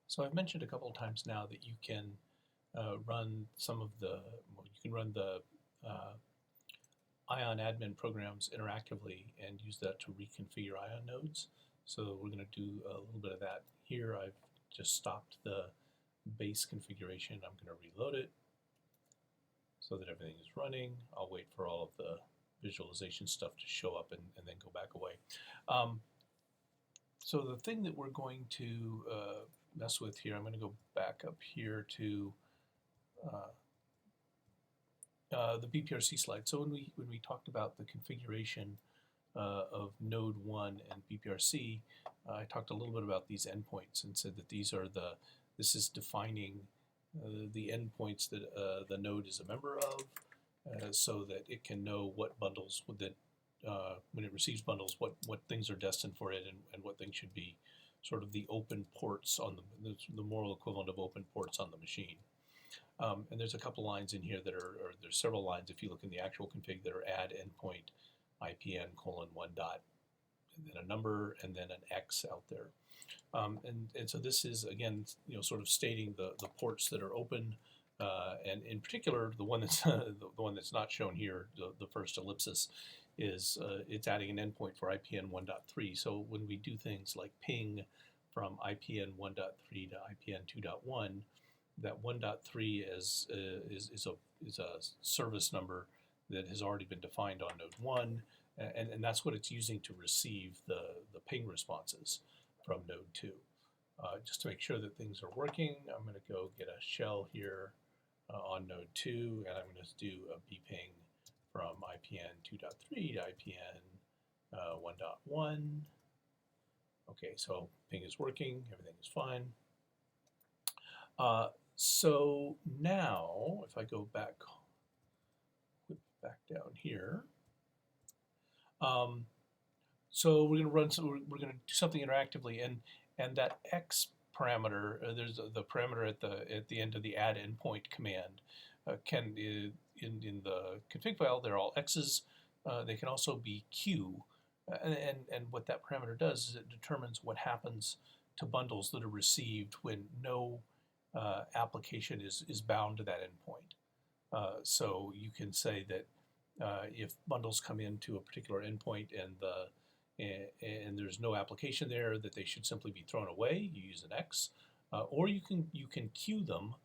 So I've mentioned a couple of times now that you can run some of the, well, you can run the Ion admin programs interactively and use that to reconfigure Ion nodes. So we're going to do a little bit of that here. I've just stopped the base configuration. I'm going to reload it so that everything is running. I'll wait for all of the visualization stuff to show up and then go back away. So the thing that we're going to mess with here, I'm going to go back up here to the BPRC slide. So when we talked about the configuration of Node 1 and BPRC, I talked a little bit about these endpoints and said that this is defining the endpoints that the node is a member of, so that it can know what bundles when it receives bundles, what things are destined for it and what things should be sort of the open ports on the moral equivalent of open ports on the machine. And there's a couple lines in here or there's several lines if you look in the actual config that are add endpoint IPN : 1 dot, and then a number and then an X out there. And so this is, again, sort of stating the ports that are open, and in particular the one that's the one that's not shown here, the first ellipsis, is it's adding an endpoint for IPN 1.3. So when we do things like ping from IPN 1.3 to IPN 2.1, that 1.3 is a service number that has already been defined on node 1, and that's what it's using to receive the ping responses from node 2. Just to make sure that things are working, I'm going to go get a shell here on node 2, and I'm going to do a bping from IPN 2.3 to IPN 1.1. Okay, so ping is working, everything is fine. So now, if I go back, whip back down here, so we're going to we're going to do something interactively, and that X parameter, there's the parameter at the end of the add endpoint command, can in the config file they're all X's. They can also be Q, and what that parameter does is it determines what happens to bundles that are received when no application is bound to that endpoint. So you can say that if bundles come into a particular endpoint and there's no application there, that they should simply be thrown away. You use an X, or you can queue them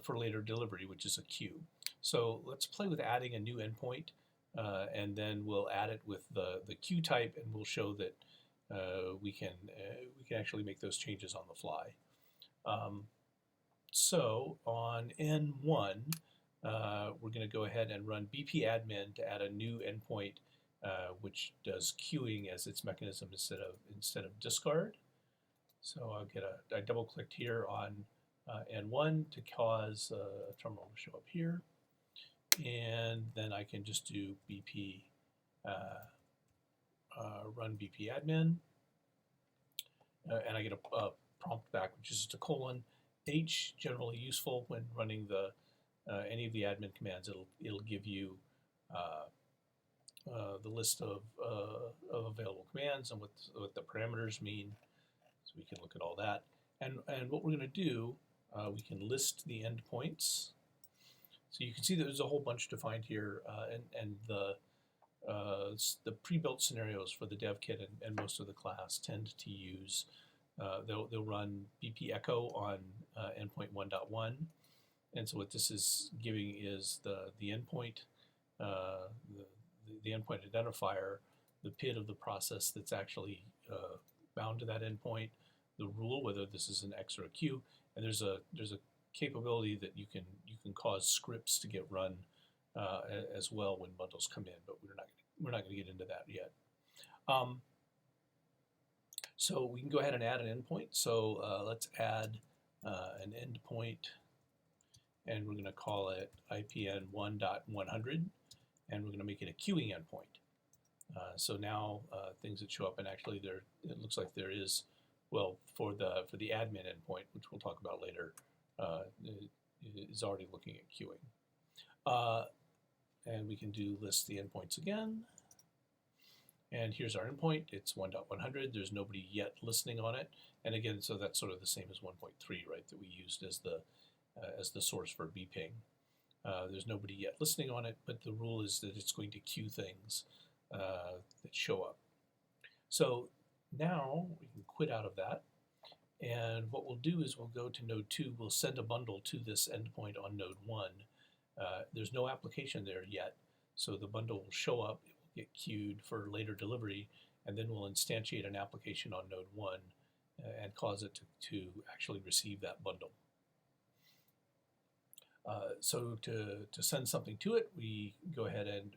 for later delivery, which is a queue. So let's play with adding a new endpoint, and then we'll add it with the queue type, and we'll show that we can actually make those changes on the fly. So on N1, we're going to go ahead and run bp-admin to add a new endpoint, which does queuing as its mechanism instead of discard. So I double-clicked here on N1 to cause a terminal to show up here, and then I can just do bp run bp-admin, and I get a prompt back, which is just a colon. H, generally useful when running any of the admin commands. It'll give you the list of available commands and what the parameters mean. So we can look at all that. And what we're going to do, we can list the endpoints. So you can see that there's a whole bunch defined here, and the pre-built scenarios for the dev kit and most of the class tend to use. They'll run bp echo on endpoint 1.1, and so what this is giving is the endpoint, the endpoint identifier, the PID of the process that's actually bound to that endpoint, the rule, whether this is an X or a Q, and there's a capability that you can cause scripts to get run as well when bundles come in, but we're not going to get into that yet. So we can go ahead and add an endpoint. So let's add an endpoint, and we're going to call it IPN 1.100, and we're going to make it a queuing endpoint. So now things that show up, and actually it looks like there is, well, for the admin endpoint, which we'll talk about later, is already looking at queuing. And we can do list the endpoints again. And here's our endpoint. It's 1.100. There's nobody yet listening on it. And again, so that's sort of the same as 1.3, right, that we used as the source for bping. There's nobody yet listening on it, but the rule is that it's going to queue things that show up. So now we can quit out of that. And what we'll do is we'll go to node 2. We'll send a bundle to this endpoint on node 1. There's no application there yet, so the bundle will show up. It will get queued for later delivery, and then we'll instantiate an application on node 1 and cause it to actually receive that bundle. So to send something to it, we go ahead and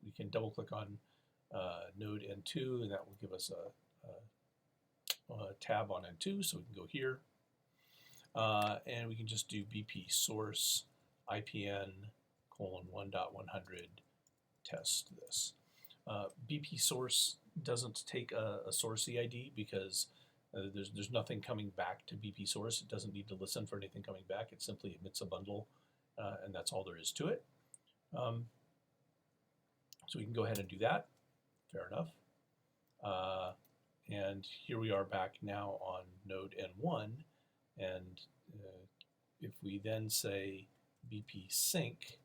we can double click on node N2, and that will give us a tab on N2, so we can go here. And we can just do BP source IPN :1.100 test this. BP source doesn't take a source EID because there's nothing coming back to BP source. It doesn't need to listen for anything coming back. It simply emits a bundle, and that's all there is to it. So we can go ahead and do that. Fair enough. And here we are back now on node N1, and if we then say BP sync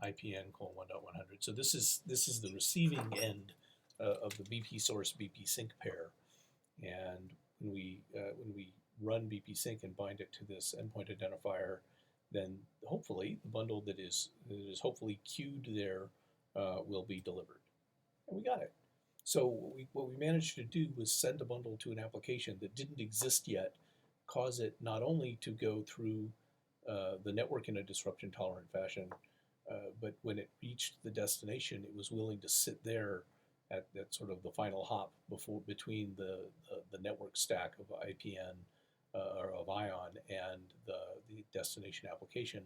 IPN :1.100, so this is the receiving end of the BP source BP sync pair, and when we run BP sync and bind it to this endpoint identifier, then hopefully the bundle that is hopefully queued there will be delivered, and we got it. So what we managed to do was send a bundle to an application that didn't exist yet, cause it not only to go through the network in a disruption-tolerant fashion, but when it reached the destination, it was willing to sit there at sort of the final hop between the network stack of IPN or of ION and the destination application,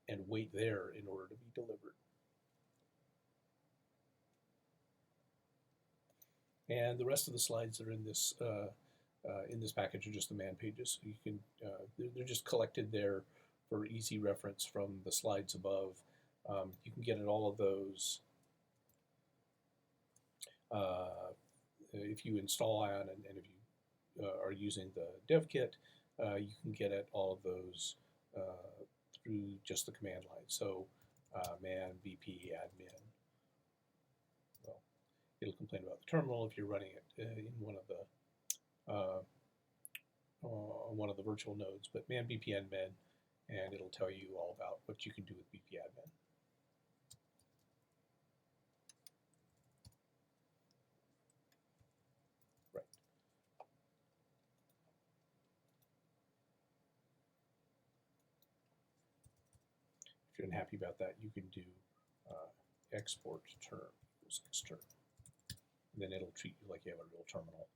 and wait there in order to be delivered. And the rest of the slides that are in this package are just the man pages. So you can they're just collected there for easy reference from the slides above. You can get at all of those if you install ION, and if you are using the dev kit, you can get at all of those through just the command line. So man BP admin. It'll complain about the terminal if you're running it in one of the virtual nodes, but man BP admin, and it'll tell you all about what you can do with BP admin. Right. If you're unhappy about that, you can do export term equals extern. Then it'll treat you like you have a real terminal.